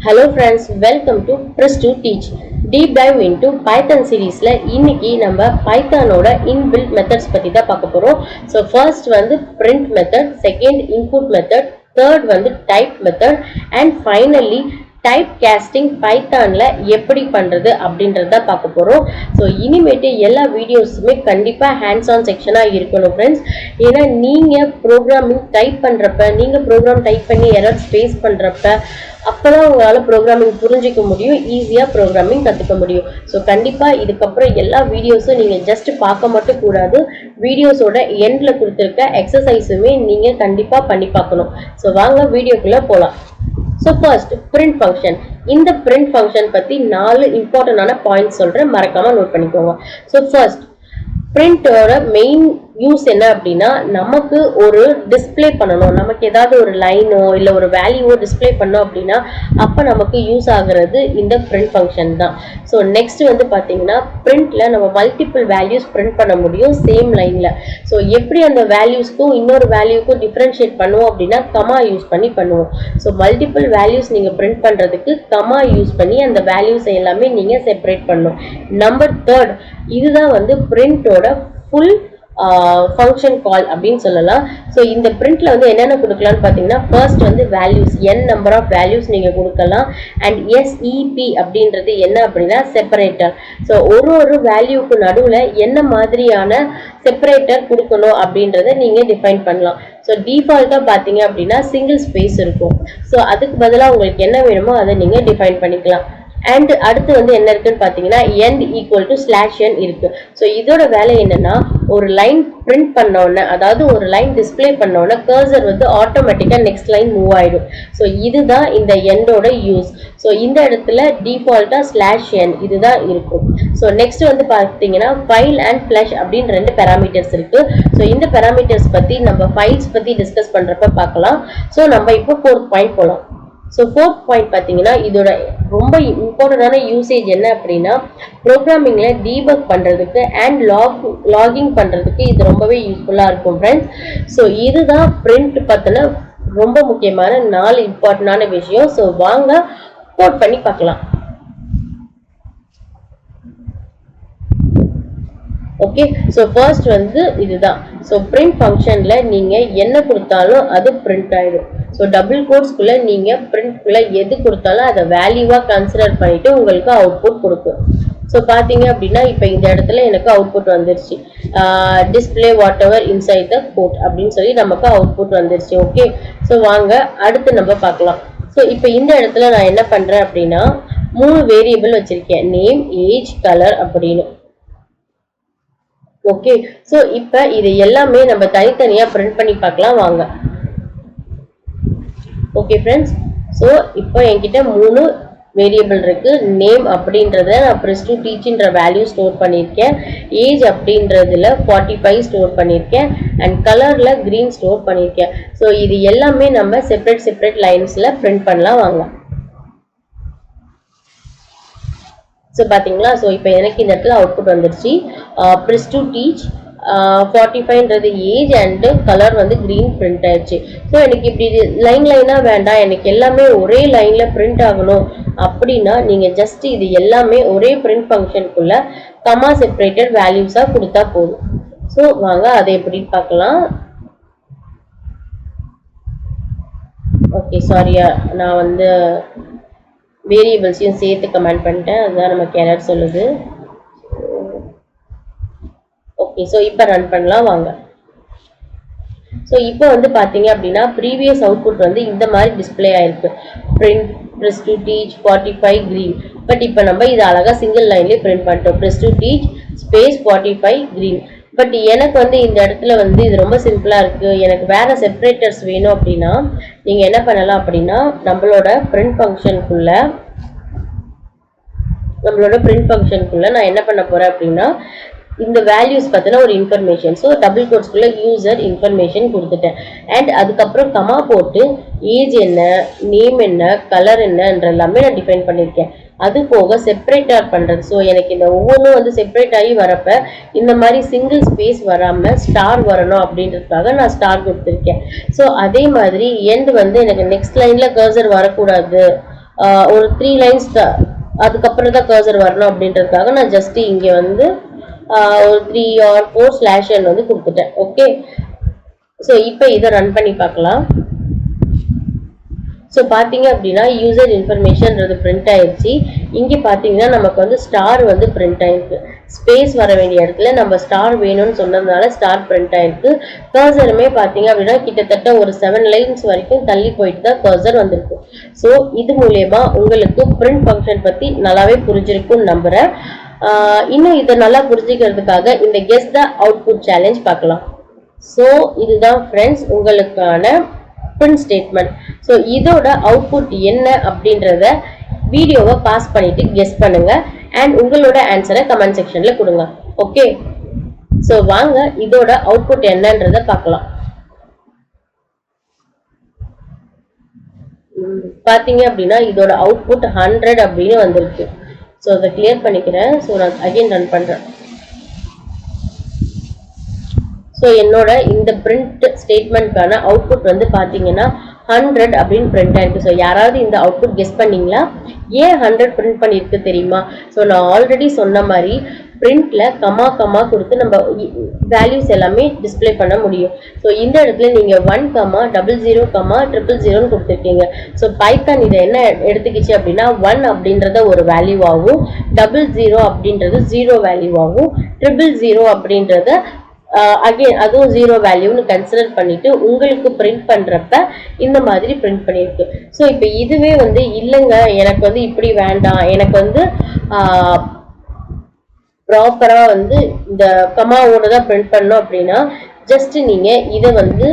Hello friends, welcome to Press to Teach. Deep dive into Python series ல இன்னைக்கு நம்ம பைத்தானோட inbuilt methods பத்தி தான் பார்க்க போறோம். So first வந்து print method, second input method, third வந்து type method and finally type casting பைத்தான்ல எப்படி பண்றது அப்படின்றத பார்க்க போறோம். ஸோ இனிமேட்டு எல்லா வீடியோஸுமே கண்டிப்பா ஹேண்ட்ஸ் ஆன் செக்ஷனா இருக்கணும் ஃப்ரெண்ட்ஸ். ஏன்னா நீங்க ப்ரோக்ராமிங் டைப் பண்றப்ப, நீங்க ப்ரோக்ராம் டைப் பண்ணி எரர்ஸ் ஃபேஸ் பண்றப்ப அப்பதான் உங்களால ப்ரோக்ராமிங் புரிஞ்சிக்க முடியும், ஈஸியா ப்ரோக்ராமிங் கத்துக்க முடியும். ஸோ கண்டிப்பா இதுக்கப்புறம் எல்லா வீடியோஸும் நீங்க ஜஸ்ட் பார்க்க மட்டும் கூடாது, வீடியோஸோட எண்ட்ல கொடுத்துருக்க எக்ஸசைஸுமே நீங்க கண்டிப்பா பண்ணி பார்க்கணும். ஸோ வாங்க வீடியோக்குள்ள போலாம். So first print function. இந்த print function பத்தி 4 இம்பார்ட்டன்டான பாயிண்ட்ஸ் சொல்றேன், மறக்காம நோட் பண்ணிக்கோங்க. So first print ஓட மெயின் யூஸ் என்ன அப்படின்னா, நமக்கு ஒரு டிஸ்பிளே பண்ணணும், நமக்கு ஏதாவது ஒரு லைனோ இல்லை ஒரு வேல்யூவோ டிஸ்பிளே பண்ணோம் அப்படின்னா அப்போ நமக்கு யூஸ் ஆகுறது இந்த print ஃபங்க்ஷன் தான். ஸோ நெக்ஸ்ட் வந்து பார்த்தீங்கன்னா பிரிண்ட்ல நம்ம மல்டிபிள் வேல்யூஸ் பிரிண்ட் பண்ண முடியும் சேம் லைன்ல. ஸோ எப்படி அந்த வேல்யூஸ்க்கும் இன்னொரு வேல்யூக்கும் டிஃப்ரென்ஷியேட் பண்ணுவோம் அப்படின்னா கமா யூஸ் பண்ணி பண்ணுவோம். ஸோ மல்டிபிள் வேல்யூஸ் நீங்க பிரிண்ட் பண்றதுக்கு கமா யூஸ் பண்ணி அந்த வேல்யூஸ் எல்லாமே நீங்க செப்பரேட் பண்ணணும். நம்பர் தேர்ட், இதுதான் வந்து பிரிண்டோட ஃபுல் ஃபங்க்ஷன் கால் அப்படின்னு சொல்லலாம். ஸோ இந்த பிரிண்ட்ல வந்து என்னென்ன கொடுக்கலாம்னு பார்த்தீங்கன்னா, ஃபர்ஸ்ட் வந்து values, n number of values நீங்க கொடுக்கலாம். அண்ட் SEP அப்படின்றது என்ன அப்படின்னா செப்பரேட்டர். ஸோ ஒரு வேல்யூக்கு நடுவில் என்ன மாதிரியான செப்பரேட்டர் கொடுக்கணும் அப்படின்றத நீங்க டிஃபைன் பண்ணலாம். ஸோ டிஃபால்ட்டா பார்த்தீங்க அப்படின்னா சிங்கிள் ஸ்பேஸ் இருக்கும். ஸோ அதுக்கு பதிலாக உங்களுக்கு என்ன வேணுமோ அதை நீங்க டிஃபைன் பண்ணிக்கலாம். அண்ட் அடுத்து வந்து என்ன இருக்குன்னு பார்த்தீங்கன்னா end ஈக்குவல் டு /n இருக்கு. ஸோ இதோட வேலை என்னன்னா, ஒரு லைன் பிரிண்ட் பண்ணோன்னே, அதாவது ஒரு லைன் டிஸ்பிளே பண்ணோன்னே கர்சர் வந்து ஆட்டோமேட்டிக்கா நெக்ஸ்ட் லைன் மூவ் ஆயிடும். ஸோ இதுதான் இந்த எண்டோட யூஸ். ஸோ இந்த இடத்துல டிஃபால்ட்டா /n இதுதான் இருக்கும். ஸோ நெக்ஸ்ட் வந்து பார்த்தீங்கன்னா ஃபைல் அண்ட் ஃபிளஷ் அப்படின்னு 2 பேராமீட்டர்ஸ் இருக்கு. ஸோ இந்த பேராமீட்டர்ஸ் பத்தி நம்ம ஃபைல்ஸ் பத்தி டிஸ்கஸ் பண்றப்ப பார்க்கலாம். ஸோ நம்ம இப்போ 4th பாயிண்ட் போலாம். ஸோ 4th பாயிண்ட் பார்த்தீங்கன்னா இதோட ரொம்ப இம்பார்ட்டன்டான யூசேஜ் என்ன அப்படின்னா, ப்ரோக்ராமிங்ல டீபக் பண்றதுக்கு அண்ட் லாகிங் பண்றதுக்கு இது ரொம்பவே யூஸ்ஃபுல்லா இருக்கும் ஃப்ரெண்ட்ஸ். ஸோ இதுதான் பிரிண்ட் பத்தின ரொம்ப முக்கியமான 4 இம்பார்ட்டன்டான விஷயம். ஸோ வாங்க கோட் பண்ணி பார்க்கலாம். ஓகே, ஸோ ஃபர்ஸ்ட் வந்து இதுதான். ஸோ பிரிண்ட் ஃபங்க்ஷன்ல நீங்க என்ன கொடுத்தாலும் அது பிரிண்ட் ஆயிடும். ஸோ டபுள் கோட்ஸ்குள்ள நீங்க பிரிண்ட்குள்ள எது கொடுத்தாலும் அதை வேல்யூவா கன்சிடர் பண்ணிட்டு உங்களுக்கு அவுட்புட் கொடுக்கும். ஸோ பார்த்தீங்க அப்படின்னா இப்போ இந்த இடத்துல எனக்கு அவுட்புட் வந்துருச்சு, display whatever inside the code அப்படின்னு சொல்லி நமக்கு அவுட்புட் வந்துருச்சு. ஓகே, ஸோ வாங்க அடுத்து நம்ம பார்க்கலாம். ஸோ இப்போ இந்த இடத்துல நான் என்ன பண்றேன் அப்படின்னா 3 வேரியபிள் வச்சிருக்கேன், நேம், ஏஜ், கலர் அப்படின்னு. ஓகே, ஸோ இப்போ இது எல்லாமே நம்ம தனித்தனியா பிரிண்ட் பண்ணி பார்க்கலாம் வாங்க. ஓகே ஃப்ரெண்ட்ஸ், ஸோ இப்போ என்கிட்ட 3 வேரியபிள் இருக்கு. நேம் அப்படின்றத நான் ப்ரெஸ் டு டீச்ன்ற வேல்யூ ஸ்டோர் பண்ணியிருக்கேன், ஏஜ் அப்படின்றதுல 45 ஸ்டோர் பண்ணியிருக்கேன் அண்ட் கலர்ல கிரீன் ஸ்டோர் பண்ணியிருக்கேன். ஸோ இது எல்லாமே நம்ம செப்பரேட் லைன்ஸ்ல பிரிண்ட் பண்ணலாம் வாங்க. ஸோ பார்த்தீங்களா, ஸோ இப்போ எனக்கு இந்த இடத்துல அவுட்புட் வந்துருச்சு. ப்ரெஸ் டு டீச் 45ன்றது ஏஜ் அண்ட் கலர் வந்து கிரீன் பிரிண்ட் ஆயிடுச்சு. ஸோ எனக்கு இப்படி லைனா வேண்டாம், எனக்கு எல்லாமே ஒரே லைன்ல பிரிண்ட் ஆகணும் அப்படின்னா நீங்க ஜஸ்ட் இது எல்லாமே ஒரே பிரிண்ட் ஃபங்க்ஷனுக்குள்ள கமா செப்பரேட்டட் வேல்யூஸா கொடுத்தா போதும். ஸோ வாங்க அதை எப்படி பார்க்கலாம். ஓகே, சாரியா நான் வந்து வேரியபிள்ஸையும் சேர்த்து கமெண்ட் பண்ணிட்டேன், அதுதான் நமக்கு எரர் சொல்லுது. ஓகே, ஸோ இப்போ ரன் பண்ணலாம் வாங்க. ஸோ இப்போ வந்து பார்த்தீங்க அப்படின்னா ப்ரீவியஸ் அவுட்புட் வந்து இந்த மாதிரி டிஸ்பிளே ஆயிருக்கு, பிரிண்ட் ப்ரெஸ் டு டீச் 45 கிரீன். பட் இப்போ நம்ம இது அழகா சிங்கிள் லைன்லேயே பிரிண்ட் பண்ணிட்டோம், ப்ரெஸ் டு டீச் ஸ்பேஸ் 45 கிரீன். பட் எனக்கு வந்து இந்த இடத்துல வந்து இது ரொம்ப சிம்பிளா இருக்கு, எனக்கு வேற செப்பரேட்டர்ஸ் வேணும் அப்படின்னா நீங்க என்ன பண்ணலாம் அப்படின்னா நம்மளோட பிரிண்ட் ஃபங்க்ஷனுக்குள்ள நான் என்ன பண்ண போறேன் அப்படின்னா இந்த வேல்யூஸ் பத்தின ஒரு இன்ஃபர்மேஷன், ஸோ டபுள் கோட்ஸ்குள்ள யூசர் இன்ஃபர்மேஷன் கொடுத்துட்டேன். அண்ட் அதுக்கப்புறம் கமா போட்டு ஏஜ் என்ன, நேம் என்ன, கலர் என்னன்ற எல்லாமே நான் டிஃபைன் பண்ணியிருக்கேன். அது போக செப்பரேட்டர் பண்றது. ஸோ எனக்கு இந்த ஒவ்வொன்றும் வந்து செப்பரேட் ஆகி வரப்ப இந்த மாதிரி சிங்கிள் ஸ்பேஸ் வராம ஸ்டார் வரணும் அப்படின்றதுக்காக நான் ஸ்டார் கொடுத்துருக்கேன். ஸோ அதே மாதிரி எண்ட் வந்து எனக்கு நெக்ஸ்ட் லைன்ல கர்சர் வரக்கூடாது ஒரு 3 லைன்ஸ் அதுக்கப்புறம் தான் கர்சர் வரணும் அப்படின்றதுக்காக நான் ஜஸ்ட் இங்கே வந்து ஒரு 3 or 4 ஸ்லாஷ் வந்து கொடுத்துட்டேன். ஓகே, ஸோ இப்போ இதை ரன் பண்ணி பார்க்கலாம். ஸோ பார்த்தீங்க அப்படின்னா யூசர் இன்ஃபர்மேஷன்றது பிரிண்ட் ஆயிடுச்சு. இங்கே பார்த்தீங்கன்னா நமக்கு வந்து ஸ்டார் வந்து பிரிண்ட் ஆயிருக்கு. ஸ்பேஸ் வர வேண்டிய இடத்துல நம்ம ஸ்டார் வேணும்னு சொன்னதுனால ஸ்டார் பிரிண்ட் ஆயிருக்கு. கர்சருமே பார்த்தீங்க அப்படின்னா கிட்டத்தட்ட ஒரு 7 லைன்ஸ் வரைக்கும் தள்ளி போயிட்டு தான் கர்சர் வந்திருக்கு. ஸோ இது மூலயமா உங்களுக்கு பிரிண்ட் ஃபங்க்ஷன் பற்றி நல்லாவே புரிஞ்சிருக்கும்னு நம்புகிறேன். இன்னும் இதை நல்லா புரிஞ்சுக்கிறதுக்காக இந்த கெஸ் த அவுட்புட் சேலஞ்ச் பார்க்கலாம். ஸோ இதுதான் ஃப்ரெண்ட்ஸ் உங்களுக்கான பிரிண்ட் ஸ்டேட்மெண்ட். ஸோ இதோட அவுட்புட் என்ன அப்படின்றத வீடியோவை பாஸ் பண்ணிட்டு கெஸ் பண்ணுங்க அண்ட் உங்களோட ஆன்சரை கமெண்ட் செக்ஷன்ல கொடுங்க. ஓகே, ஸோ வாங்க இதோட அவுட்புட் என்னன்றத பார்க்கலாம். பார்த்தீங்க அப்படின்னா இதோட அவுட்புட் 100 அப்படின்னு வந்திருக்கு. ஸோ அதை கிளியர் பண்ணிக்கிறேன். ஸோ நான் அகைன் ரன் பண்றேன். ஸோ என்னோட இந்த பிரிண்ட் ஸ்டேட்மெண்ட்கான அவுட்புட் வந்து பார்த்தீங்கன்னா 100 அப்படின்னு பிரிண்ட் ஆயிருக்கு. ஸோ யாராவது இந்த அவுட்புட் கெஸ் பண்ணீங்களா? ஏன் 100 பிரிண்ட் பண்ணியிருக்கு தெரியுமா? ஸோ நான் ஆல்ரெடி சொன்ன மாதிரி பிரிண்ட்ல கமா கமா கொடுத்து நம்ம வேல்யூஸ் எல்லாமே டிஸ்பிளே பண்ண முடியும். ஸோ இந்த இடத்துல நீங்க 1, 00, 000 கொடுத்துருக்கீங்க. ஸோ பைத்தான் இதை என்ன எடுத்துக்கிச்சு அப்படின்னா 1 அப்படின்றத ஒரு வேல்யூவாகவும் 00 அப்படின்றது 0 வேல்யூவாகவும் 000 அப்படின்றத அகைன் அதுவும் 0 வேல்யூன்னு கன்சிடர் பண்ணிட்டு உங்களுக்கு பிரிண்ட் பண்றப்ப இந்த மாதிரி பிரிண்ட் பண்ணியிருக்கு. ஸோ இப்போ இதுவே வந்து இல்லைங்க எனக்கு வந்து இப்படி வேண்டாம், எனக்கு வந்து ப்ராப்பரா வந்து இந்த கமாவோட தான் பிரிண்ட் பண்ணணும் அப்படின்னா ஜஸ்ட் நீங்க இதை வந்து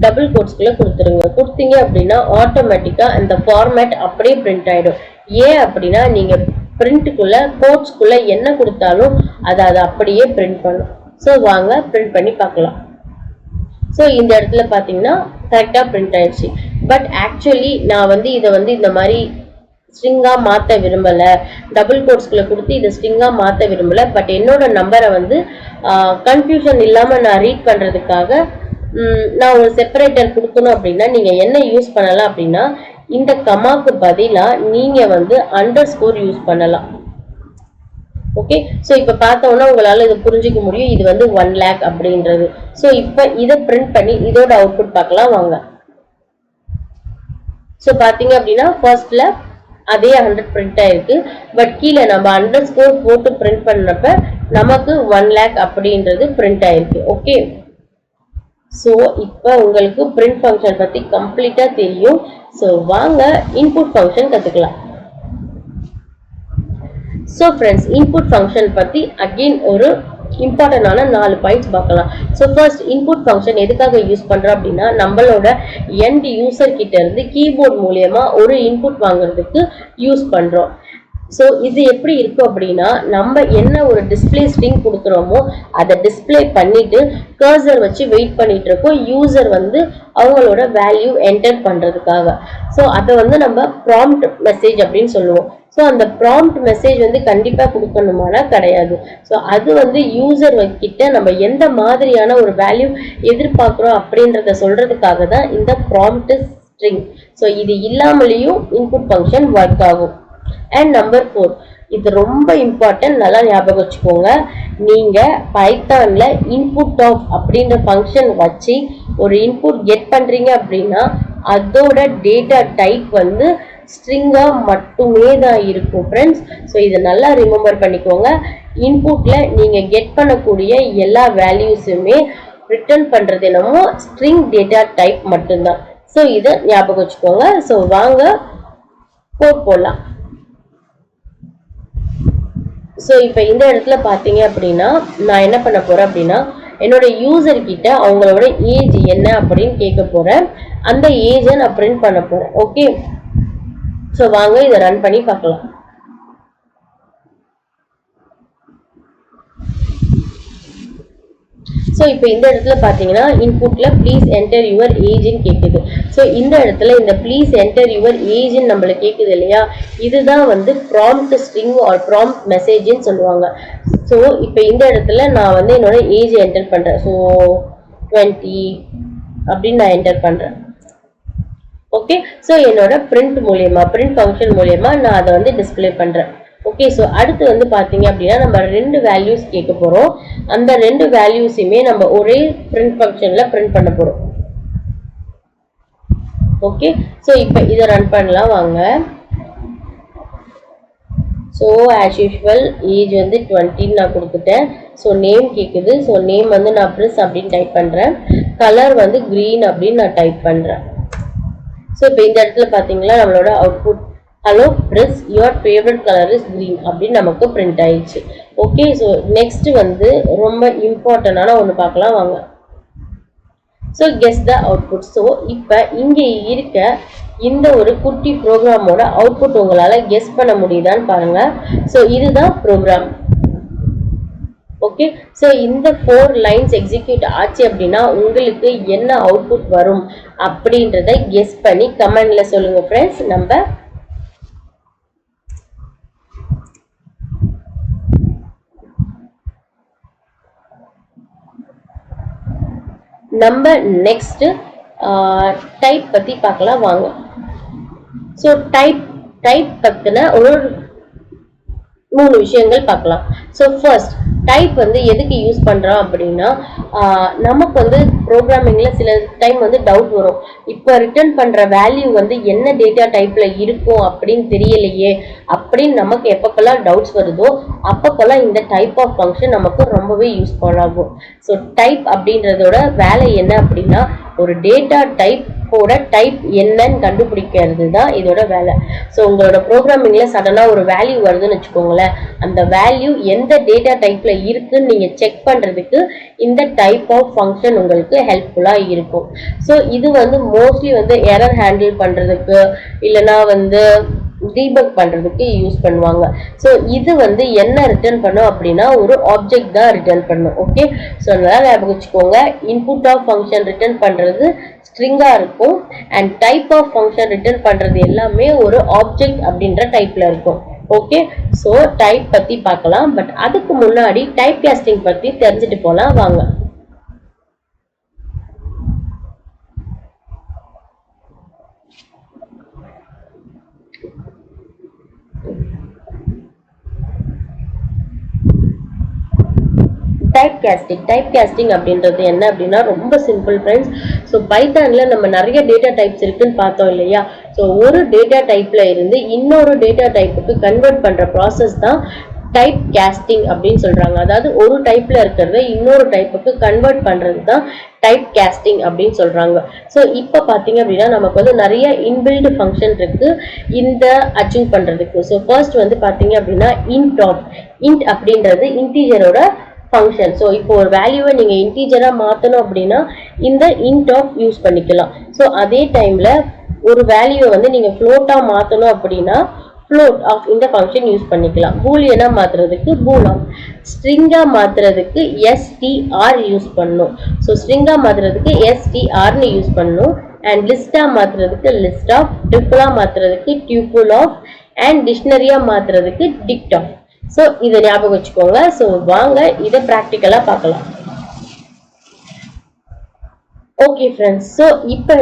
டபுள் கோட்ஸ்குள்ள கொடுத்துருங்க. கொடுத்தீங்க அப்படின்னா ஆட்டோமேட்டிக்கா அந்த ஃபார்மேட் அப்படியே பிரிண்ட் ஆயிடும். ஏன் அப்படின்னா நீங்க பிரிண்ட்டுக்குள்ள கோட்ஸ்குள்ள என்ன கொடுத்தாலும் அதை அப்படியே பிரிண்ட் பண்ணும். ஸோ வாங்க பிரிண்ட் பண்ணி பார்க்கலாம். ஸோ இந்த இடத்துல பார்த்தீங்கன்னா கரெக்டாக பிரிண்ட் ஆயிடுச்சு. பட் ஆக்சுவலி நான் வந்து இதை வந்து இந்த மாதிரி ஸ்ட்ரிங்காக மாற்ற விரும்பலை, டபுள் கோட்ஸ்குள்ளே கொடுத்து இதை ஸ்ட்ரிங்காக மாற்ற விரும்பலை. பட் என்னோட நம்பரை வந்து கன்ஃபியூஷன் இல்லாமல் நான் ரீட் பண்ணுறதுக்காக நான் ஒரு செப்பரேட்டர் கொடுக்கணும் அப்படின்னா நீங்கள் என்ன யூஸ் பண்ணலாம் அப்படின்னா இந்த கமாக்கு பதிலாக நீங்கள் வந்து அண்டர்ஸ்கோர் யூஸ் பண்ணலாம். ஓகே, ஸோ இப்போ பார்த்தோம்னா உங்களால் இதை புரிஞ்சிக்க முடியும். இது வந்து 1 lakh அப்படின்றது. ஸோ இப்போ இதை பிரிண்ட் பண்ணி இதோட அவுட்புட் பார்க்கலாம் வாங்க. ஸோ பார்த்தீங்க அப்படின்னா ஃபர்ஸ்ட்ல அதே 100 பிரிண்ட் ஆயிருக்கு. பட் கீழே நம்ம அண்டர்ஸ்கோர் போட்டு பிரிண்ட் பண்ணப்ப நமக்கு 1 lakh அப்படின்றது பிரிண்ட் ஆயிருக்கு. ஓகே, ஸோ இப்போ உங்களுக்கு பிரிண்ட் ஃபங்க்ஷன் பற்றி கம்ப்ளீட்டாக தெரியும். ஸோ வாங்க இன்புட் ஃபங்க்ஷன் கற்றுக்கலாம். ஸோ ஃப்ரெண்ட்ஸ் இன்புட் ஃபங்க்ஷன் பற்றி அகெயின் ஒரு இம்பார்ட்டன்டான 4 பாயிண்ட்ஸ் பார்க்கலாம். ஸோ ஃபர்ஸ்ட் இன்புட் ஃபங்க்ஷன் எதுக்காக யூஸ் பண்ணுறோம் அப்படின்னா நம்மளோட எண்ட் யூசர் கிட்ட இருந்து கீபோர்ட் மூலயமா ஒரு இன்புட் வாங்குறதுக்கு யூஸ் பண்ணுறோம். ஸோ இது எப்படி இருக்கும் அப்படின்னா நம்ம என்ன ஒரு டிஸ்பிளே ஸ்ட்ரிங் கொடுக்குறோமோ அதை டிஸ்பிளே பண்ணிட்டு கர்சர் வச்சு வெயிட் பண்ணிட்டு இருக்கோம் யூசர் வந்து அவங்களோட வேல்யூ என்டர் பண்ணுறதுக்காக. ஸோ அதை வந்து நம்ம ப்ராம்ப்ட் மெசேஜ் அப்படின்னு சொல்லுவோம். ஸோ அந்த ப்ராம்ப்ட் மெசேஜ் வந்து கண்டிப்பாக கொடுக்கணுமானா கிடையாது. ஸோ அது வந்து யூசர் கிட்ட நம்ம எந்த மாதிரியான ஒரு வேல்யூ எதிர்பார்க்குறோம் அப்படின்றத சொல்றதுக்காக தான் இந்த ப்ராம்ப்ட் ஸ்ட்ரிங். ஸோ இது இல்லாமலேயும் இன்புட் ஃபங்க்ஷன் ஒர்க் ஆகும். அண்ட் நம்பர் 4 இது ரொம்ப இம்பார்ட்டன்ட், நல்லா ஞாபகம் வச்சுக்கோங்க. நீங்க பைத்தான்ல இன்புட் ஆஃப் அப்படின்ற ஃபங்க்ஷன் வச்சு ஒரு இன்புட் கெட் பண்றீங்க அப்படின்னா அதோட டேட்டா டைப் வந்து ஸ்ட்ரிங்கா மட்டுமே தான் இருக்கும் ஃப்ரெண்ட்ஸ். ஸோ இதை நல்லா ரிமெம்பர் பண்ணிக்கோங்க. இன்புட்ல நீங்க கெட் பண்ணக்கூடிய எல்லா வேல்யூஸுமே ரிட்டர்ன் பண்றது என்னமோ ஸ்ட்ரிங் டேட்டா டைப் மட்டும்தான். ஸோ இதை ஞாபகம் வச்சுக்கோங்க. ஸோ வாங்க கோட் போடலாம். ஸோ இப்போ இந்த இடத்துல பார்த்தீங்க அப்படின்னா நான் என்ன பண்ண போறேன் அப்படின்னா என்னோட யூசர் கிட்ட அவங்களோட ஏஜ் என்ன அப்படின்னு கேட்க போறேன். அந்த ஏஜை நான் பிரிண்ட் பண்ண போறேன். ஓகே, ஸோ வாங்க இதை ரன் பண்ணி பார்க்கலாம். ஸோ இப்போ இந்த இடத்துல பார்த்தீங்கன்னா இன்புட்ல ப்ளீஸ் என்டர் யுவர் ஏஜ்னு கேட்குது. ஸோ இந்த இடத்துல இந்த ப்ளீஸ் என்டர் யுவர் ஏஜ்னு நம்மள கேட்குது இல்லையா, இதுதான் வந்து ப்ராம்ப்ட் ஸ்ட்ரிங் ஆர் ப்ராம்ப்ட் மெசேஜ்னு சொல்லுவாங்க. ஸோ இப்போ இந்த இடத்துல நான் வந்து என்னோட ஏஜ் என்டர் பண்றேன். ஸோ 20 அப்படின்னு நான் என்டர் பண்றேன். ஓகே, ஸோ என்னோட பிரிண்ட் மூலியமா பிரிண்ட் ஃபங்க்ஷன் மூலியமா நான் அதை வந்து டிஸ்பிளே பண்றேன். ஓகே, ஸோ அடுத்து வந்து பாத்தீங்க அப்படின்னா நம்ம 2 வேல்யூஸ் கேட்க போறோம். அந்த 2 வேல்யூஸையுமே நம்ம ஒரே பிரிண்ட் ஃபங்க்ஷன்ல பிரிண்ட் பண்ண போறோம். ஓகே, ஸோ இப்போ இதை ரன் பண்ணலாம் வாங்க. ஸோ ஆஸ் யூஷுவல் ஏஜ் வந்து 20 நான் கொடுத்துட்டேன். ஸோ நேம் கேட்குது. ஸோ நேம் வந்து நான் ப்ரிஸ் அப்படின்னு டைப் பண்ணுறேன். கலர் வந்து க்ரீன் அப்படின்னு நான் டைப் பண்ணுறேன். ஸோ இப்போ இந்த இடத்துல பார்த்தீங்களா நம்மளோட output hello Priss your favourite colour is green அப்படின்னு நமக்கு பிரிண்ட் ஆயிடுச்சு. ஓகே, ஸோ நெக்ஸ்ட் வந்து ரொம்ப இம்பார்ட்டண்டான ஒன்று பார்க்கலாம் வாங்க. ஸோ கெஸ் த அவுட்புட். ஸோ இப்போ இங்கே இருக்க இந்த ஒரு குட்டி ப்ரோக்ராமோட அவுட்புட் உங்களால் கெஸ் பண்ண முடியுதான்னு பாருங்க. ஸோ இதுதான் ப்ரோக்ராம். ஓகே, ஸோ இந்த 4 லைன்ஸ் எக்ஸிக்யூட் ஆச்சு அப்படின்னா உங்களுக்கு என்ன அவுட்புட் வரும் அப்படின்றத கெஸ் பண்ணி கமெண்ட்ல சொல்லுங்க ஃப்ரெண்ட்ஸ். நம்ம நெக்ஸ்ட் டைப் பத்தி பார்க்கலாம் வாங்க. ஸோ டைப் பத்தின ஒரு 3 விஷயங்கள் பார்க்கலாம். ஸோ ஃபர்ஸ்ட் டைப் வந்து எதுக்கு யூஸ் பண்றோம் அப்படின்னா நமக்கு வந்து ப்ரோக்ராமிங்ல சில டைம் வந்து டவுட் வரும். இப்போ ரிட்டர்ன் பண்ற வேல்யூ வந்து என்ன டேட்டா டைப்ல இருக்கும் அப்படின்னு தெரியலையே அப்படின்னு நமக்கு எப்பப்பெல்லாம் டவுட்ஸ் வருதோ அப்பப்பெல்லாம் இந்த டைப் ஆஃப் ஃபங்க்ஷன் நமக்கு ரொம்பவே யூஸ்ஃபுல் ஆகும். ஸோ டைப் அப்படின்றதோட வேலை என்ன அப்படின்னா ஒரு டேட்டா டைப்போட டைப் என்னன்னு கண்டுபிடிக்கிறது தான் இதோட வேலை. ஸோ உங்களோட ப்ரோக்ராமிங்ல சடனா ஒரு வேல்யூ வருதுன்னு வச்சுக்கோங்களேன், அந்த வேல்யூ எந்த டேட்டா டைப்ல இருக்குன்னு நீங்க செக் பண்றதுக்கு இந்த டைப் ஆஃப் ஃபங்க்ஷன் உங்களுக்கு ஹெல்ப்ஃபுல்லா இருக்கும். ஸோ இது வந்து மோஸ்ட்லி வந்து எரர் ஹேண்டில் பண்றதுக்கு இல்லைன்னா வந்து டீபக் பண்றதுக்கு யூஸ் பண்ணுவாங்க. ஸோ இது வந்து என்ன ரிட்டர்ன் பண்ணும் அப்படின்னா ஒரு ஆப்ஜெக்ட் தான் ரிட்டர்ன் பண்ணும். ஓகே, ஸோ நல்லா ஞாபகம் வச்சுக்கோங்க. இன்புட் ஆஃப் ஃபங்க்ஷன் ரிட்டர்ன் பண்றது ஸ்ட்ரிங்கா இருக்கும் and type of function return பண்றது எல்லாமே ஒரு ஆப்ஜெக்ட் அப்படின்ற டைப்ல இருக்கும். ஓகே, ஸோ டைப் பத்தி பார்க்கலாம். பட் அதுக்கு முன்னாடி டைப் காஸ்டிங் பத்தி தெரிஞ்சுட்டு போலாம் வாங்க. டைப் காஸ்டிங் அப்படின்றது என்ன அப்படின்னா ரொம்ப சிம்பிள் ஃப்ரெண்ட்ஸ். ஸோ பைத்தான்ல நம்ம நிறைய டேட்டா டைப்ஸ் இருக்குன்னு பார்த்தோம் இல்லையா. ஸோ ஒரு டேட்டா டைப்ல இருந்து இன்னொரு டேட்டா டைப்புக்கு கன்வெர்ட் பண்ற ப்ராசஸ் தான் டைப் காஸ்டிங் அப்படின்னு சொல்றாங்க. அதாவது ஒரு டைப்ல இருக்கிறத இன்னொரு டைப்புக்கு கன்வெர்ட் பண்றது தான் டைப் காஸ்டிங் அப்படின்னு சொல்றாங்க. ஸோ இப்போ பார்த்தீங்க அப்படின்னா நமக்கு வந்து நிறைய இன்பில்ட் ஃபங்க்ஷன் இருக்கு இந்த அச்சீவ் பண்றதுக்கு. ஸோ ஃபர்ஸ்ட் வந்து பார்த்தீங்க அப்படின்னா இன்ட் அப்படின்றது இன்டீஜரோட ஃபங்க்ஷன். ஸோ இப்போ ஒரு வேல்யூவை நீங்க இன்டீஜரா மாத்தணும் அப்படின்னா இந்த இன்ட் ஆஃப் யூஸ் பண்ணிக்கலாம். ஸோ அதே டைம்ல ஒரு வேல்யூவை வந்து நீங்க ஃப்ளோட்டா மாத்தணும் அப்படின்னா ஃப்ளோட் ஆஃப் இந்த ஃபங்க்ஷன் யூஸ் பண்ணிக்கலாம். பூலியனா மாத்துறதுக்கு பூல் ஆஃப், ஸ்ட்ரிங்கா மாத்துறதுக்கு எஸ்டிஆர் யூஸ் பண்ணணும். ஸோ ஸ்ட்ரிங்கா மாத்துறதுக்கு எஸ்டிஆர்னு யூஸ் பண்ணணும் அண்ட் லிஸ்டா மாத்துறதுக்கு லிஸ்ட் ஆஃப், ட்ரிபிளா மாத்துறதுக்கு டியூபிள் ஆஃப் அண்ட் டிக்ஷனரியா மாத்துறதுக்கு டிக்ட் ஆஃப். ஸோ இதை ஞாபகம் வச்சுக்கோங்க. ஸோ வாங்க இதை ப்ராக்டிக்கலா பார்க்கலாம். ஓகே ஃப்ரெண்ட்ஸ், ஸோ இப்போ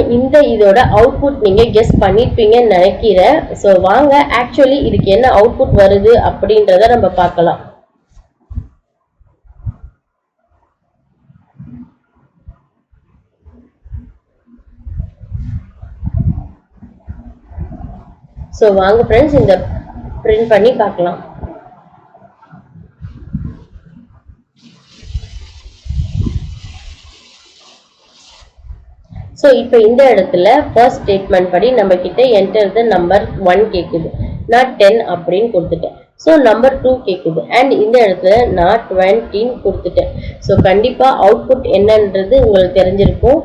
இதோட அவுட்புட் நீங்க கெஸ் பண்ணிருப்பீங்கன்னு நினைக்கிறேன். ஸோ வாங்க ஆக்சுவலி இதுக்கு என்ன அவுட்புட் வருது அப்படின்றத நம்ம பார்க்கலாம். ஸோ வாங்க ஃப்ரெண்ட்ஸ் இந்த பிரிண்ட் பண்ணி பார்க்கலாம். ஸோ இப்போ இந்த இடத்துல ஃபர்ஸ்ட் ஸ்டேட்மெண்ட் படி நம்ம கிட்ட என்டர் த நம்பர் 1 கேட்குது. நான் 10 அப்படின்னு கொடுத்துட்டேன். ஸோ நம்பர் 2 கேட்குது அண்ட் இந்த இடத்துல நான் 20 கொடுத்துட்டேன். ஸோ கண்டிப்பா அவுட்புட் என்னன்றது உங்களுக்கு தெரிஞ்சிருக்கும்.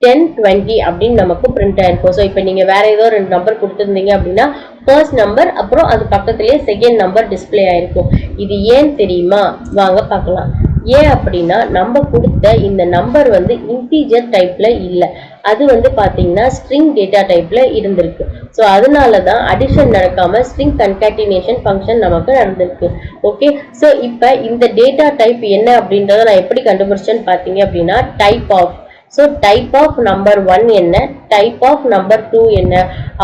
10 20 அப்படின்னு நமக்கு பிரிண்ட் ஆயிருக்கும். ஸோ இப்போ நீங்க வேற ஏதோ 2 நம்பர் கொடுத்துருந்தீங்க அப்படின்னா ஃபர்ஸ்ட் நம்பர் அப்புறம் அது பக்கத்துலயே செகண்ட் நம்பர் டிஸ்பிளே ஆயிருக்கும். இது ஏன் தெரியுமா? வாங்க பார்க்கலாம். ஏன் அப்படின்னா நம்ம கொடுத்த இந்த நம்பர் வந்து இன்டீஜர் டைப்ல இல்லை, அது வந்து பாத்தீங்கன்னா ஸ்ட்ரிங் டேட்டா டைப்ல இருந்திருக்கு. ஸோ அதனாலதான் அடிஷன் நடக்காம ஸ்ட்ரிங் கன்காட்டினேஷன் ஃபங்க்ஷன் நமக்கு நடந்திருக்கு. ஓகே, ஸோ இப்போ இந்த டேட்டா டைப் என்ன அப்படின்றத நான் எப்படி கண்டுபிடிச்சேன்னு பாத்தீங்க அப்படின்னா type of. So type of number 1 என்ன, டைப் ஆஃப் நம்பர் 2 என்ன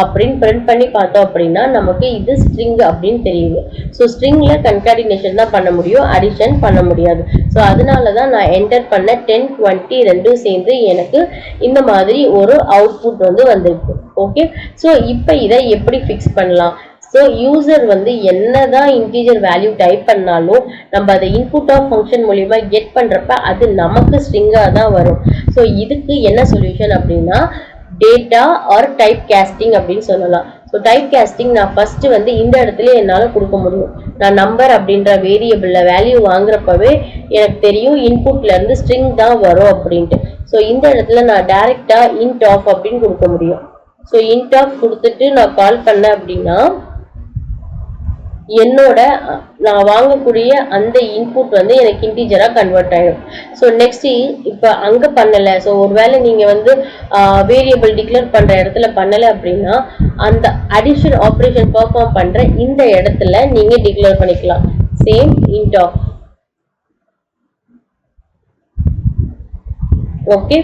அப்படின்னு பிரிண்ட் பண்ணி பார்த்தோம் அப்படின்னா நமக்கு இது ஸ்ட்ரிங் அப்படின்னு தெரியுது. ஸோ ஸ்ட்ரிங்ல கன்கார்டினேஷன் தான் பண்ண முடியும், அடிஷன் பண்ண முடியாது. ஸோ அதனால தான் நான் என்டர் பண்ண 10 20 ரெண்டும் சேர்ந்து எனக்கு இந்த மாதிரி ஒரு அவுட்புட் வந்து வந்திருக்கு. ஓகே, ஸோ இப்போ இதை எப்படி ஃபிக்ஸ் பண்ணலாம்? ஸோ யூசர் வந்து என்னதான் இன்டீஜர் வேல்யூ டைப் பண்ணாலும் நம்ம அதை இன்புட் ஆஃப் ஃபங்க்ஷன் மூலியமா கெட் பண்றப்ப அது நமக்கு ஸ்ட்ரிங்கா தான் வரும். ஸோ இதுக்கு என்ன சொல்யூஷன் அப்படின்னா டேட்டா ஆர் டைப் கேஸ்டிங் அப்படின்னு சொல்லலாம். ஸோ டைப் கேஸ்டிங் நான் ஃபர்ஸ்ட் வந்து இந்த இடத்துல என்னால் கொடுக்க முடியும். நான் நம்பர் அப்படின்ற வேரியபிள்ல வேல்யூ வாங்குறப்பவே எனக்கு தெரியும் இன்புட்ல இருந்து ஸ்ட்ரிங் தான் வரும் அப்படின்ட்டு. ஸோ இந்த இடத்துல நான் டைரக்டா இன்ட் ஆஃப் அப்படின்னு கொடுக்க முடியும். ஸோ இன்ட் ஆஃப் கொடுத்துட்டு நான் கால் பண்ணேன் அப்படின்னா என்னோட நான் வாங்கக்கூடிய அந்த இன்புட் வந்து எனக்கு இன்டீஜரா கன்வெர்ட் ஆயிடும். ஸோ நெக்ஸ்ட் இப்போ அங்க பண்ணல, ஸோ ஒருவேளை நீங்க வந்து வேரியபிள் டிக்ளேர் பண்ற இடத்துல பண்ணல அப்படின்னா அந்த அடிஷன் ஆப்ரேஷன் பெர்ஃபார்ம் பண்ற இந்த இடத்துல நீங்க டிக்ளேர் பண்ணிக்கலாம் same int of. Okay,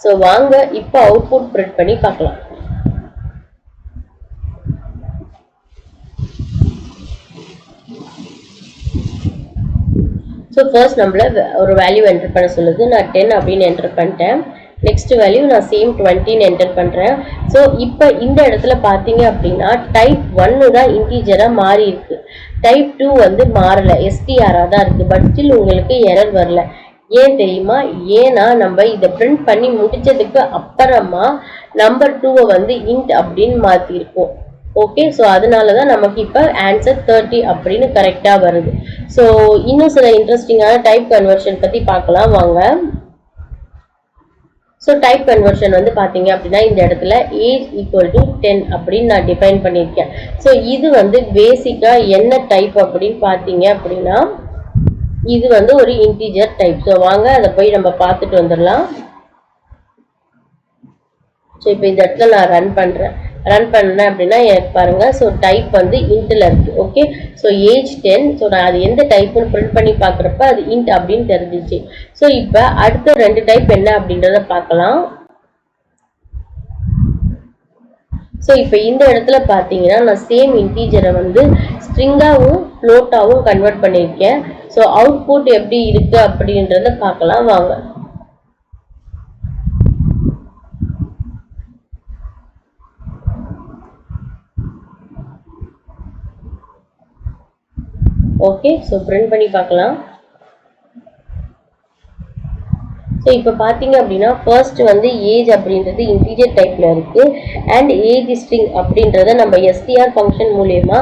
so வாங்க இப்போ அவுட்புட் பிரிண்ட் பண்ணி பார்க்கலாம். ஸோ ஃபர்ஸ்ட் நம்மள ஒரு வேல்யூ என்டர் பண்ண சொல்லுது. நான் 10 அப்படின்னு என்டர் பண்ணிட்டேன். நெக்ஸ்ட் வேல்யூ நான் சேம் 20 என்டர் பண்றேன். ஸோ இப்போ இந்த இடத்துல பார்த்தீங்க அப்படின்னா டைப் 1 தான் இன்டீஜரா மாறி இருக்கு, டைப் 2 வந்து மாறல, எஸ்டிஆரா தான் இருக்கு. பட் ஸ்டில் உங்களுக்கு எரர் வரல. ஏன் தெரியுமா? ஏன்னா நம்ம இதை பிரிண்ட் பண்ணி முடிச்சதுக்கு அப்புறமா நம்பர் 2 வந்து இன்ட் அப்படின்னு மாத்திருக்கோம். ஓகே, ஸோ அதனால தான் நமக்கு இப்போ ஆன்சர் 30 அப்படின்னு கரெக்டாக வருது. ஸோ இன்னும் சில இன்ட்ரெஸ்டிங்கான டைப் கன்வர்ஷன் பற்றி பார்க்கலாம் வாங்க. ஸோ டைப் கன்வர்ஷன் வந்து பார்த்தீங்க அப்படின்னா இந்த இடத்துல ஏஜ் ஈக்குவல் டு 10 அப்படின்னு நான் டிஃபைன் பண்ணியிருக்கேன். ஸோ இது வந்து பேசிக்காக என்ன டைப் அப்படின்னு பார்த்தீங்க அப்படின்னா இது வந்து ஒரு இன்டீஜர் டைப். ஸோ வாங்க அதை போய் நம்ம பார்த்துட்டு வந்துடலாம். ஸோ இப்போ இந்த இடத்துல நான் ரன் பண்ணேன் அப்படின்னா எனக்கு பாருங்க, ஸோ டைப் வந்து இன்ட்ல இருக்கு. Okay, so age 10. ஸோ நான் அது எந்த டைப்னு பிரிண்ட் பண்ணி பார்க்குறப்ப அது இன்ட் அப்படின்னு தெரிஞ்சிச்சு. ஸோ இப்போ அடுத்த 2 டைப் என்ன அப்படின்றத பார்க்கலாம். ஸோ இப்போ இந்த இடத்துல பார்த்தீங்கன்னா நான் சேம் இன்டீஜரை வந்து ஸ்ட்ரிங்காகவும் ஃப்ளோட்டாகவும் கன்வெர்ட் பண்ணியிருக்கேன். ஸோ அவுட்புட் எப்படி இருக்கு அப்படின்றத பார்க்கலாம் வாங்க. ஓகே, ஸோ பிரிண்ட் பண்ணி பார்க்கலாம். ஸோ இப்போ பார்த்தீங்க அப்படின்னா ஃபர்ஸ்ட் வந்து ஏஜ் அப்படின்றது இன்டீஜர் டைப்ல இருக்கு அண்ட் ஏஜ் ஸ்ட்ரிங் அப்படின்றத நம்ம எஸ்டிஆர் ஃபங்க்ஷன் மூலமா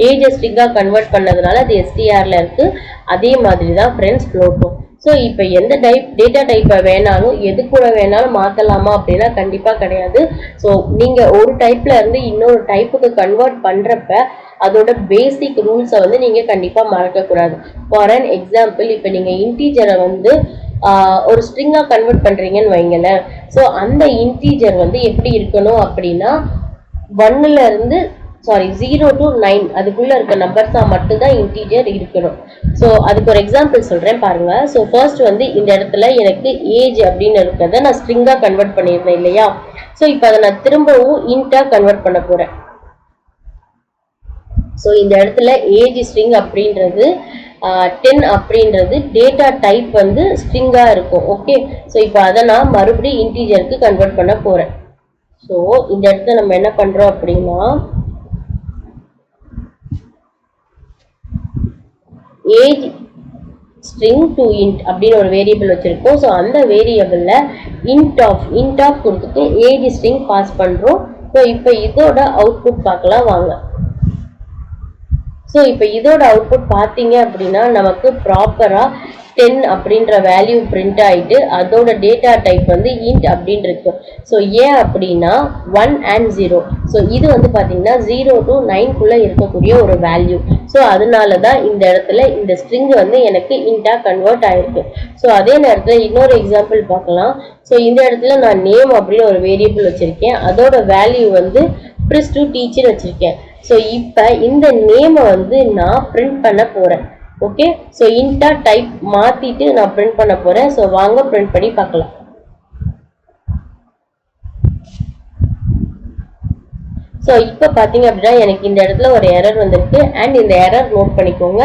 ஏஜ் ஸ்ட்ரிங்காக கன்வெர்ட் பண்ணதுனால அது எஸ்டிஆர்ல இருக்கு. அதே மாதிரி தான் ஃப்ரெண்ட்ஸ் ஃப்ளோட்டும். ஸோ இப்போ எந்த டேட்டா டைப்பை வேணாலும் எது கூட வேணாலும் மாற்றலாமா அப்படின்னா கண்டிப்பாக கிடையாது. ஸோ நீங்கள் ஒரு டைப்ல இருந்து இன்னொரு டைப்புக்கு கன்வெர்ட் பண்ணுறப்ப அதோட பேசிக் ரூல்ஸை வந்து நீங்கள் கண்டிப்பாக மறக்கக்கூடாது. ஃபார் அன் எக்ஸாம்பிள், இப்போ நீங்கள் இன்டீஜரை வந்து ஒரு ஸ்ட்ரிங்காக கன்வெர்ட் பண்ணுறீங்கன்னு வைங்களேன். ஸோ அந்த இன்டீஜர் வந்து எப்படி இருக்கணும் அப்படின்னா 0 to 9 அதுக்குள்ள இருக்க நம்பர்ஸா மட்டும்தான் இன்டீஜர் இருக்கணும். ஸோ அதுக்கு ஒரு எக்ஸாம்பிள் சொல்றேன் பாருங்க. ஸோ ஃபர்ஸ்ட் வந்து இந்த இடத்துல எனக்கு ஏஜ் அப்படின்னு இருக்கிறத நான் ஸ்ட்ரிங்கா கன்வெர்ட் பண்ணியிருந்தேன் இல்லையா? ஸோ இப்போ அதை நான் திரும்பவும் இன்டா கன்வெர்ட் பண்ண போறேன். ஸோ இந்த இடத்துல ஏஜ் ஸ்ட்ரிங் அப்படின்றது 10 அப்படின்றது டேட்டா டைப் வந்து ஸ்ட்ரிங்கா இருக்கும். ஓகே, ஸோ இப்போ அதை நான் மறுபடியும் இன்டீஜருக்கு கன்வெர்ட் பண்ண போறேன். ஸோ இந்த இடத்துல நம்ம என்ன பண்றோம் அப்படின்னா ஏஜ் ஸ்ட்ரிங் டு இன்ட் அப்படின்னு ஒரு வேரியபிள் வச்சிருக்கோம். ஸோ அந்த வேரியபிள்ல இன்ட் ஆஃப் கொடுத்துட்டு ஏஜ் ஸ்ட்ரிங் பாஸ் பண்றோம். ஸோ இப்போ இதோட அவுட்புட் பார்க்கலாம் வாங்க. ஸோ இப்போ இதோட அவுட்புட் பார்த்தீங்க அப்படின்னா நமக்கு ப்ராப்பரா 10 அப்படின்ற வேல்யூ பிரிண்ட் ஆயிட்டு அதோட டேட்டா டைப் வந்து இன்ட் அப்படின்னு இருக்கு. ஸோ ஏன் அப்படின்னா 1 and 0. ஸோ இது வந்து பார்த்தீங்கன்னா 0 to 9 இருக்கக்கூடிய ஒரு வேல்யூ. ஸோ அதனால தான் இந்த இடத்துல இந்த ஸ்ட்ரிங் வந்து எனக்கு இன்டா கன்வெர்ட் ஆயிருக்கு. ஸோ அதே நேரத்தில் இன்னொரு எக்ஸாம்பிள் பார்க்கலாம். ஸோ இந்த இடத்துல நான் நேம் அப்படின்னு ஒரு வேரியபிள் வச்சிருக்கேன், அதோட வேல்யூ வந்து press to teach வச்சிருக்கேன். ஸோ இப்போ இந்த நேமை வந்து நான் பிரிண்ட் பண்ண போறேன். ஓகே, ஸோ இன்டா டைப் மாத்திட்டு நான் பிரிண்ட் பண்ண போறேன். ஸோ வாங்க பிரிண்ட் பண்ணி பார்க்கலாம். ஸோ இப்போ பார்த்தீங்க அப்படின்னா எனக்கு இந்த இடத்துல ஒரு எரர் வந்திருக்கு. அண்ட் இந்த எரர் நோட் பண்ணிக்கோங்க.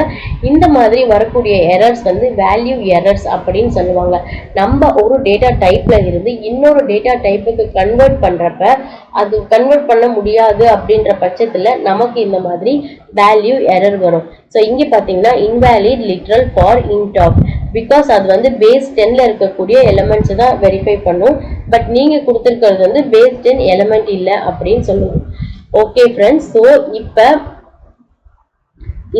இந்த மாதிரி வரக்கூடிய எரர்ஸ் வந்து வேல்யூ எரர்ஸ் அப்படின்னு சொல்லுவாங்க. நம்ம ஒரு டேட்டா டைப்ல இருந்து இன்னொரு டேட்டா டைப்புக்கு கன்வெர்ட் பண்றப்ப அது கன்வெர்ட் பண்ண முடியாது அப்படின்ற பட்சத்தில் நமக்கு இந்த மாதிரி வேல்யூ எரர் வரும். ஸோ இங்கே பார்த்தீங்கன்னா invalid literal for int of, because அது வந்து பேஸ் 10ல இருக்கக்கூடிய எலிமெண்ட்ஸ் தான் வெரிஃபை பண்ணும். பட் நீங்க கொடுத்துருக்கிறது வந்து பேஸ் 10 எலிமெண்ட் இல்லை அப்படின்னு சொல்லுவோம். ஓகே ஃப்ரெண்ட்ஸ், ஸோ இப்போ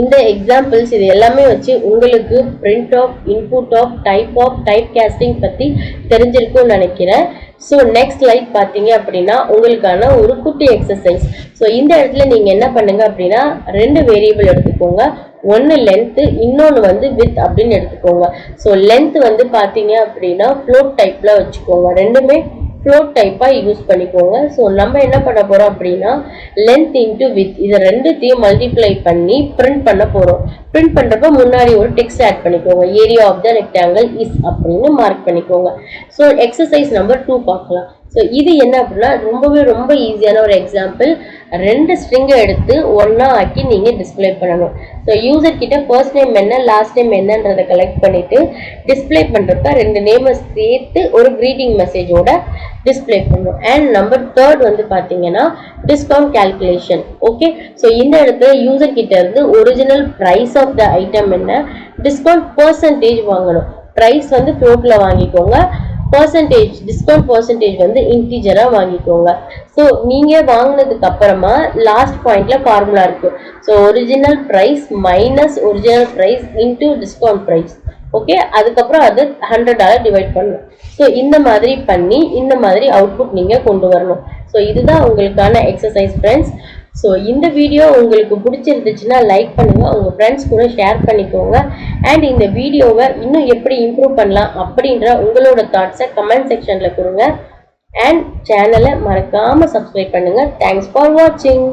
இந்த எக்ஸாம்பிள்ஸ் இது எல்லாமே வச்சு உங்களுக்கு print of, input of, type casting பற்றி தெரிஞ்சிருக்கும்னு நினைக்கிறேன். ஸோ நெக்ஸ்ட் ஸ்லைட் பார்த்தீங்க அப்படின்னா உங்களுக்கான ஒரு குட்டி எக்ஸசைஸ். ஸோ இந்த இடத்துல நீங்கள் என்ன பண்ணுங்க அப்படின்னா 2 வேரியபிள் எடுத்துக்கோங்க. ஒன்று லென்த்து, இன்னொன்று வந்து வித் அப்படின்னு எடுத்துக்கோங்க. ஸோ லென்த் வந்து பார்த்தீங்க அப்படின்னா ஃப்ளோட் டைப்பில் வச்சுக்கோங்க. ரெண்டுமே ஃப்ளோட் டைப்பாக யூஸ் பண்ணிக்கோங்க. ஸோ நம்ம என்ன பண்ண போகிறோம் அப்படின்னா லென்த் இன்ட்டு வித் இது ரெண்டுத்தையும் மல்டிப்ளை பண்ணி பிரிண்ட் பண்ண போகிறோம். பிரிண்ட் பண்ணுறப்ப முன்னாடி ஒரு டெக்ஸ்ட் ஆட் பண்ணிக்கோங்க. Area of the rectangle is அப்படின்னு மார்க் பண்ணிக்கோங்க. ஸோ எக்ஸசைஸ் நம்பர் 2 பார்க்கலாம். ஸோ இது என்ன அப்படின்னா ரொம்ப ஈஸியான ஒரு எக்ஸாம்பிள். 2 ஸ்ட்ரிங்கை எடுத்து ஒன்றா ஆக்கி நீங்கள் டிஸ்பிளே பண்ணணும். ஸோ யூசர் கிட்ட ஃபர்ஸ்ட் நேம் என்ன லாஸ்ட் நேம் என்னன்றதை கலெக்ட் பண்ணிட்டு டிஸ்பிளே பண்ணுறப்ப 2 நேமை சேர்த்து ஒரு கிரீட்டிங் மெசேஜோட டிஸ்பிளே பண்ணணும். அண்ட் நம்பர் 3 வந்து பார்த்தீங்கன்னா டிஸ்கவுண்ட் கால்குலேஷன். ஓகே, ஸோ இந்த இடத்துல யூசர் கிட்ட இருந்து original price of the item என்ன, டிஸ்கவுண்ட் பர்சன்டேஜ் வாங்கணும். ப்ரைஸ் வந்து ஃப்ளோட்டில் வாங்கிக்கோங்க, பர்சன்டேஜ் டிஸ்கவுண்ட் பர்சன்டேஜ் வந்து இன்டீஜரா வாங்கிக்கோங்க. ஸோ நீங்க வாங்கினதுக்கு அப்புறமா லாஸ்ட் பாயிண்ட்ல ஃபார்முலா இருக்கு. So original price minus original price into discount price. Okay, அதுக்கப்புறம் அது $100 டிவைட் பண்ணணும். ஸோ இந்த மாதிரி பண்ணி இந்த மாதிரி அவுட்புட் நீங்க கொண்டு வரணும். ஸோ இதுதான் உங்களுக்கான எக்ஸசைஸ் ஃப்ரெண்ட்ஸ். ஸோ இந்த வீடியோ உங்களுக்கு பிடிச்சிருந்துச்சுன்னா லைக் பண்ணுங்க, உங்க ஃப்ரெண்ட்ஸ் கூட ஷேர் பண்ணிக்கோங்க. அண்ட் இந்த வீடியோவை இன்னும் எப்படி இம்ப்ரூவ் பண்ணலாம் அப்படின்ற உங்களோட தாட்ஸை கமெண்ட் செக்ஷன்ல கொடுங்க. அண்ட் சேனலை மறக்காம சப்ஸ்கிரைப் பண்ணுங்க. தேங்க்ஸ் ஃபார் வாட்சிங்.